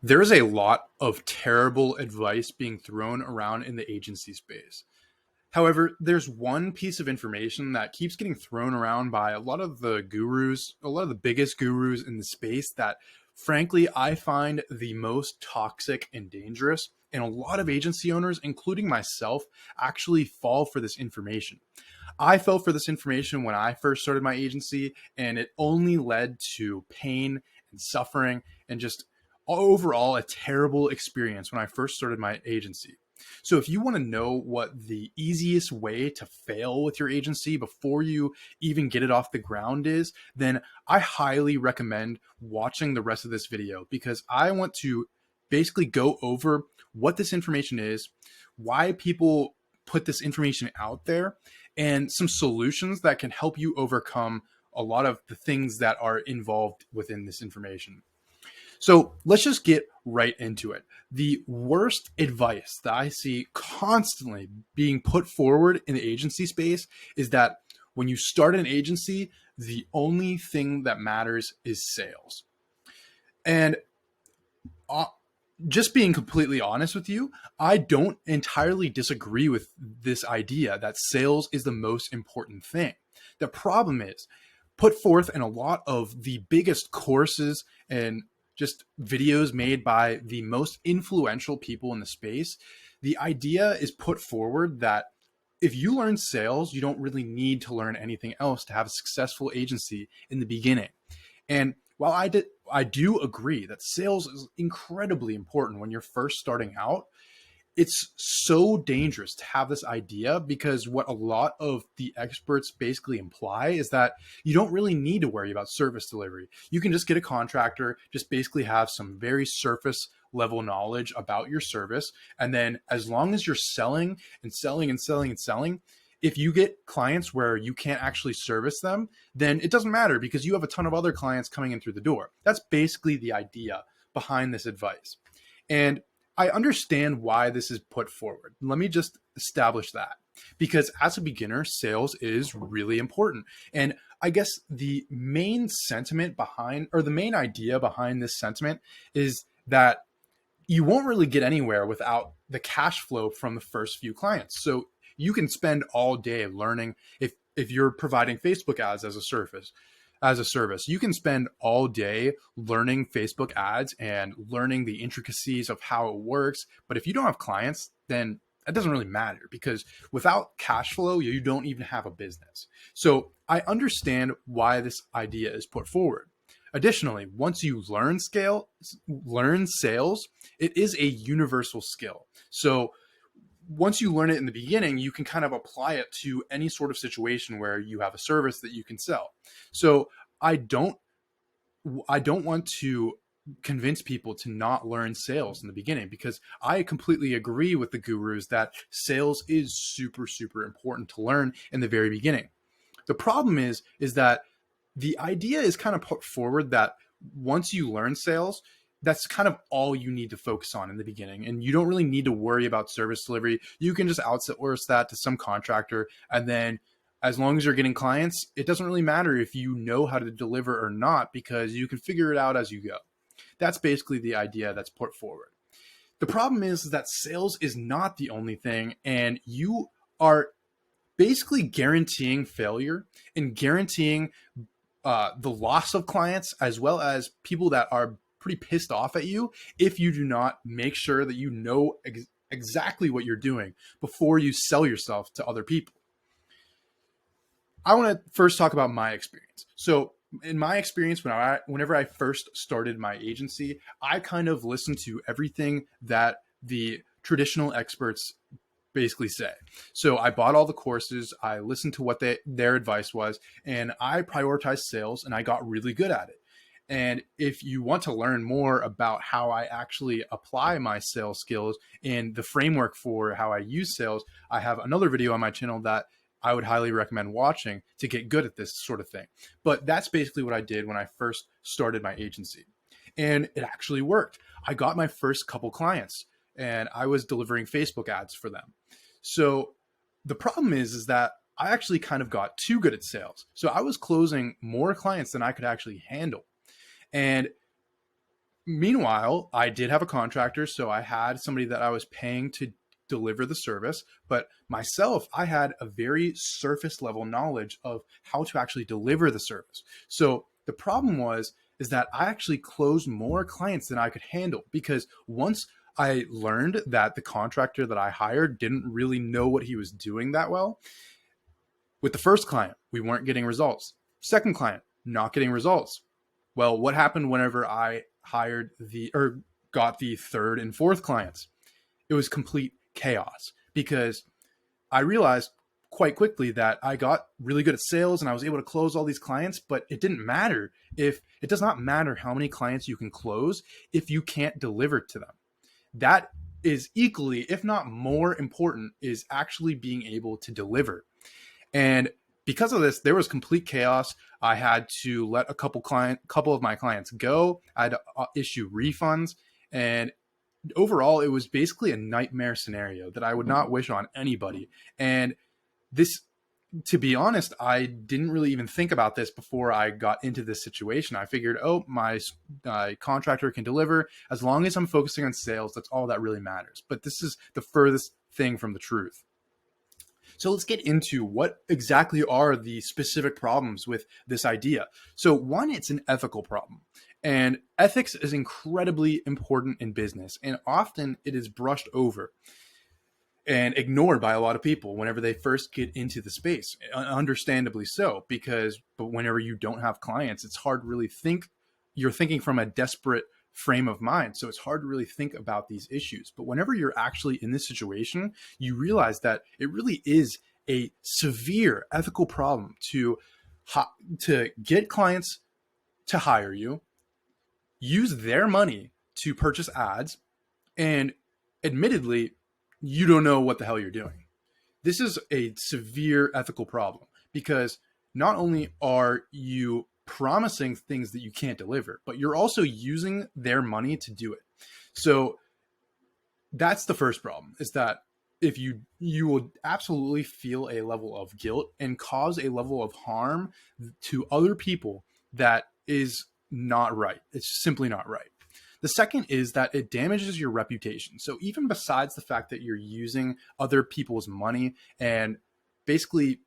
There is a lot of terrible advice being thrown around in the agency space. However, there's one piece of information that keeps getting thrown around by a lot of the gurus, a lot of the biggest gurus in the space that, frankly, I find the most toxic and dangerous. And a lot of agency owners, including myself, actually fall for this information. I fell for this information when I first started my agency, and it only led to pain and suffering and just overall a terrible experience when I first started my agency. So if you want to know what the easiest way to fail with your agency before you even get it off the ground is, then I highly recommend watching the rest of this video, because I want to basically go over what this information is, why people put this information out there, and some solutions that can help you overcome a lot of the things that are involved within this information. So let's just get right into it. The worst advice that I see constantly being put forward in the agency space is that when you start an agency, the only thing that matters is sales. And uh, just being completely honest with you, I don't entirely disagree with this idea that sales is the most important thing. The problem is, put forth in a lot of the biggest courses and just videos made by the most influential people in the space, the idea is put forward that if you learn sales, you don't really need to learn anything else to have a successful agency in the beginning. And while I do agree that sales is incredibly important when you're first starting out, it's so dangerous to have this idea, because what a lot of the experts basically imply is that you don't really need to worry about service delivery. You can just get a contractor, just basically have some very surface level knowledge about your service. And then as long as you're selling and selling and selling and selling, if you get clients where you can't actually service them, then it doesn't matter, because you have a ton of other clients coming in through the door. That's basically the idea behind this advice. And I understand why this is put forward. Let me just establish that, because as a beginner, sales is really important. And I guess the main sentiment behind, or the main idea behind this sentiment, is that you won't really get anywhere without the cash flow from the first few clients. So you can spend all day learning. If you're providing Facebook ads as a service, you can spend all day learning Facebook ads and learning the intricacies of how it works. But if you don't have clients, then it doesn't really matter, because without cash flow, you don't even have a business. So I understand why this idea is put forward. Additionally, once you learn sales, it is a universal skill. So once you learn it in the beginning, you can kind of apply it to any sort of situation where you have a service that you can sell. So I don't want to convince people to not learn sales in the beginning, because I completely agree with the gurus that sales is super, super important to learn in the very beginning. The problem is that the idea is kind of put forward that once you learn sales, that's kind of all you need to focus on in the beginning. And you don't really need to worry about service delivery. You can just outsource that to some contractor. And then as long as you're getting clients, it doesn't really matter if you know how to deliver or not, because you can figure it out as you go. That's basically the idea that's put forward. The problem is that sales is not the only thing, and you are basically guaranteeing failure and guaranteeing the loss of clients, as well as people that are pretty pissed off at you if you do not make sure that you know exactly what you're doing before you sell yourself to other people. I want to first talk about my experience. So in my experience, whenever I first started my agency, I kind of listened to everything that the traditional experts basically say. So I bought all the courses, I listened to what their advice was, and I prioritized sales, and I got really good at it. And if you want to learn more about how I actually apply my sales skills and the framework for how I use sales, I have another video on my channel that I would highly recommend watching to get good at this sort of thing. But that's basically what I did when I first started my agency. And it actually worked. I got my first couple clients, and I was delivering Facebook ads for them. So the problem is that I actually kind of got too good at sales. So I was closing more clients than I could actually handle. And Meanwhile, I did have a contractor, so I had somebody that I was paying to deliver the service. But myself, I had a very surface level knowledge of how to actually deliver the service. So the problem was is that I actually closed more clients than I could handle, because once I learned that the contractor that I hired didn't really know what he was doing that well. With the first client, we weren't getting results. Second client, not getting results. Well, what happened whenever I hired got the third and fourth clients? It was complete chaos, because I realized quite quickly that I got really good at sales and I was able to close all these clients, but it didn't matter if it does not matter how many clients you can close if you can't deliver to them. That is equally, if not more important, is actually being able to deliver. And because of this, there was complete chaos. I had to let a couple of my clients go. I had to issue refunds, and overall, it was basically a nightmare scenario that I would not wish on anybody. And this, to be honest, I didn't really even think about this before I got into this situation. I figured, oh, my contractor can deliver. As long as I'm focusing on sales, that's all that really matters. But this is the furthest thing from the truth. So let's get into what exactly are the specific problems with this idea. So one, it's an ethical problem. And ethics is incredibly important in business, and often it is brushed over and ignored by a lot of people whenever they first get into the space. Understandably so, but whenever you don't have clients, it's hard to really think. You're thinking from a desperate frame of mind, so it's hard to really think about these issues. But whenever you're actually in this situation, you realize that it really is a severe ethical problem to get clients to hire you, use their money to purchase ads, and admittedly, you don't know what the hell you're doing. This is a severe ethical problem, because not only are you promising things that you can't deliver, but you're also using their money to do it. So that's the first problem, is that if you will absolutely feel a level of guilt and cause a level of harm to other people that is not right. It's simply not right. The second is that it damages your reputation. So even besides the fact that you're using other people's money and basically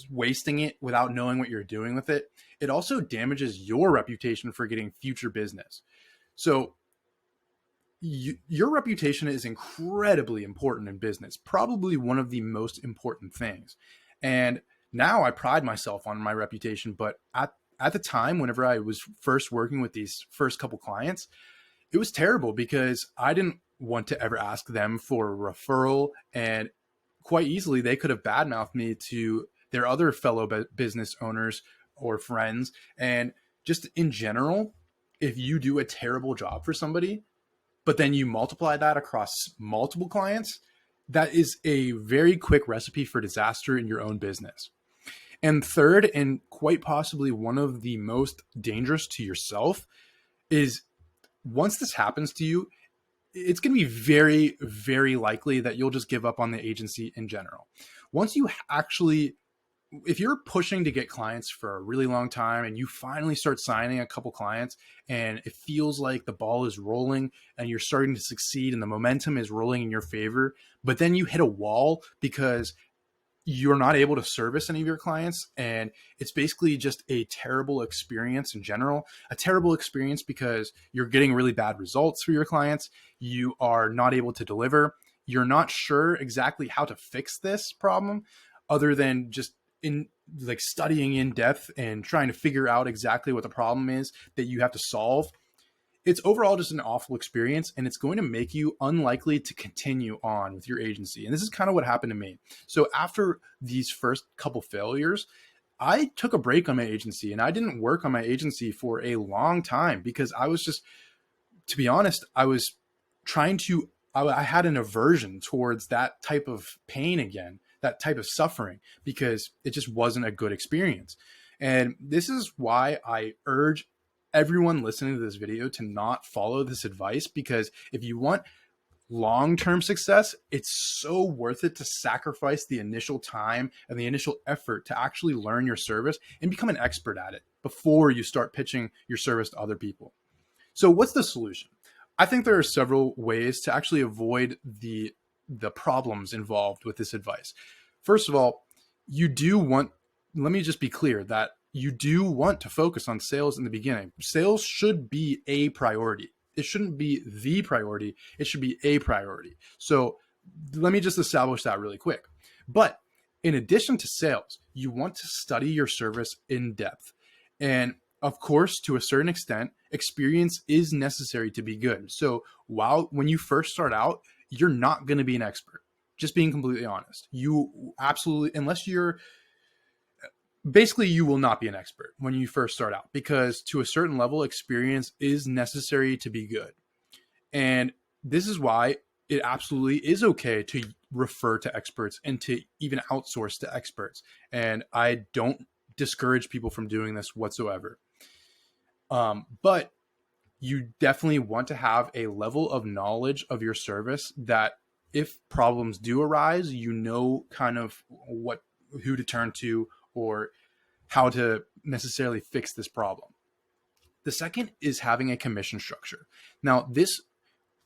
wasting it without knowing what you're doing with it, it also damages your reputation for getting future business. So your reputation is incredibly important in business, probably one of the most important things. And now I pride myself on my reputation, but at the time, whenever I was first working with these first couple clients, it was terrible, because I didn't want to ever ask them for a referral, and quite easily they could have badmouthed me to their other fellow business owners or friends. And just in general, if you do a terrible job for somebody, but then you multiply that across multiple clients, that is a very quick recipe for disaster in your own business. And third, and quite possibly one of the most dangerous to yourself, is once this happens to you, it's going to be very, very likely that you'll just give up on the agency in general. Once you actually, if you're pushing to get clients for a really long time and you finally start signing a couple clients and it feels like the ball is rolling and you're starting to succeed and the momentum is rolling in your favor, but then you hit a wall because you're not able to service any of your clients, and it's basically just a terrible experience in general, a terrible experience because you're getting really bad results for your clients. You are not able to deliver. You're not sure exactly how to fix this problem other than just in like studying in depth and trying to figure out exactly what the problem is that you have to solve. It's overall just an awful experience, and it's going to make you unlikely to continue on with your agency. And this is kind of what happened to me. So after these first couple failures, I took a break on my agency, and I didn't work on my agency for a long time because I was just, to be honest, I had an aversion towards that type of pain again, that type of suffering, because it just wasn't a good experience. And this is why I urge everyone listening to this video to not follow this advice, because if you want long-term success, it's so worth it to sacrifice the initial time and the initial effort to actually learn your service and become an expert at it before you start pitching your service to other people. So what's the solution? I think there are several ways to actually avoid the problems involved with this advice. First of all, you do want, let me just be clear that you do want to focus on sales in the beginning. Sales should be a priority. It shouldn't be the priority. It should be a priority. So let me just establish that really quick. But in addition to sales, you want to study your service in depth. And of course, to a certain extent, experience is necessary to be good. So when you first start out, you're not going to be an expert. Just being completely honest. You absolutely, unless you're, basically you will not be an expert when you first start out, because to a certain level, experience is necessary to be good. And this is why it absolutely is okay to refer to experts and to even outsource to experts. And I don't discourage people from doing this whatsoever. But you definitely want to have a level of knowledge of your service that if problems do arise, you know kind of who to turn to or how to necessarily fix this problem. The second is having a commission structure. Now, this,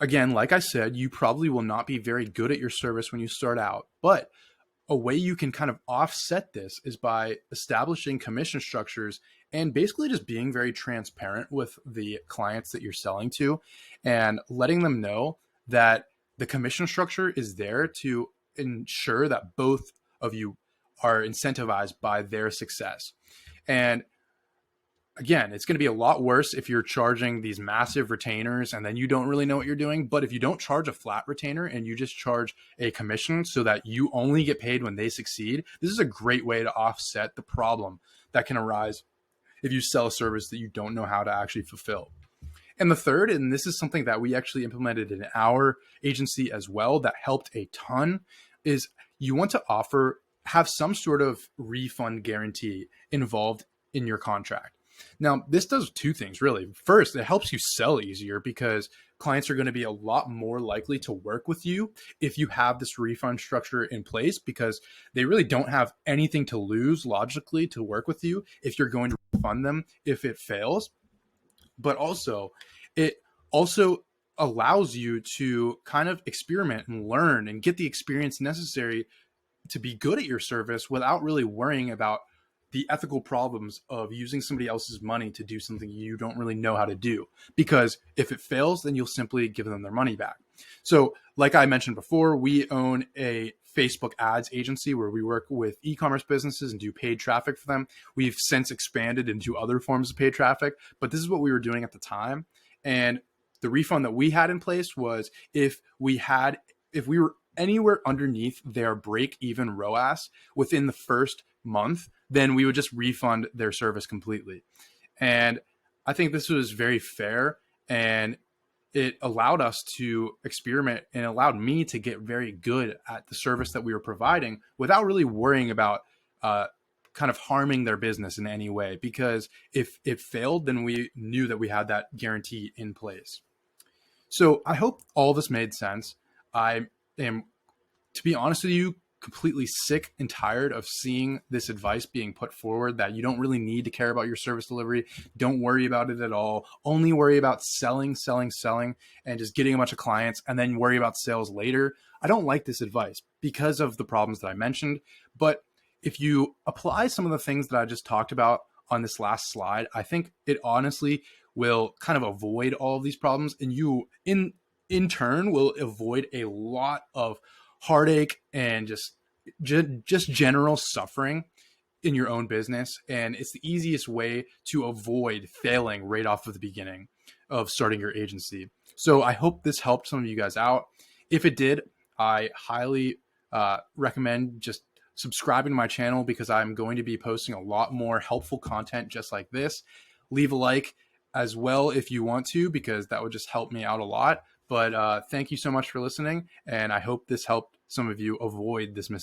again, like I said, you probably will not be very good at your service when you start out, but a way you can kind of offset this is by establishing commission structures and basically just being very transparent with the clients that you're selling to and letting them know that the commission structure is there to ensure that both of you are incentivized by their success. And again, it's going to be a lot worse if you're charging these massive retainers and then you don't really know what you're doing. But if you don't charge a flat retainer and you just charge a commission so that you only get paid when they succeed, this is a great way to offset the problem that can arise if you sell a service that you don't know how to actually fulfill. And the third, and this is something that we actually implemented in our agency as well that helped a ton, is you want to have some sort of refund guarantee involved in your contract. Now, this does two things, really. First, it helps you sell easier because clients are going to be a lot more likely to work with you if you have this refund structure in place, because they really don't have anything to lose logically to work with you if you're going to refund them if it fails. But also, it also allows you to kind of experiment and learn and get the experience necessary to be good at your service without really worrying about the ethical problems of using somebody else's money to do something you don't really know how to do. Because if it fails, then you'll simply give them their money back. So like I mentioned before, we own a Facebook ads agency where we work with e-commerce businesses and do paid traffic for them. We've since expanded into other forms of paid traffic, but this is what we were doing at the time. And the refund that we had in place was if we were anywhere underneath their break-even ROAS within the first month, then we would just refund their service completely. And I think this was very fair, and it allowed us to experiment and allowed me to get very good at the service that we were providing without really worrying about kind of harming their business in any way. Because if it failed, then we knew that we had that guarantee in place. So I hope all this made sense. I am, to be honest with you, completely sick and tired of seeing this advice being put forward that you don't really need to care about your service delivery. Don't worry about it at all. Only worry about selling, and just getting a bunch of clients and then worry about sales later. I don't like this advice because of the problems that I mentioned. But if you apply some of the things that I just talked about on this last slide, I think it honestly will kind of avoid all of these problems. And you in turn will avoid a lot of heartache and just general suffering in your own business. And it's the easiest way to avoid failing right off of the beginning of starting your agency. So I hope this helped some of you guys out. If it did, I highly recommend just subscribing to my channel, because I'm going to be posting a lot more helpful content just like this. Leave a like as well if you want to, because that would just help me out a lot. But thank you so much for listening, and I hope this helped some of you avoid this mistake.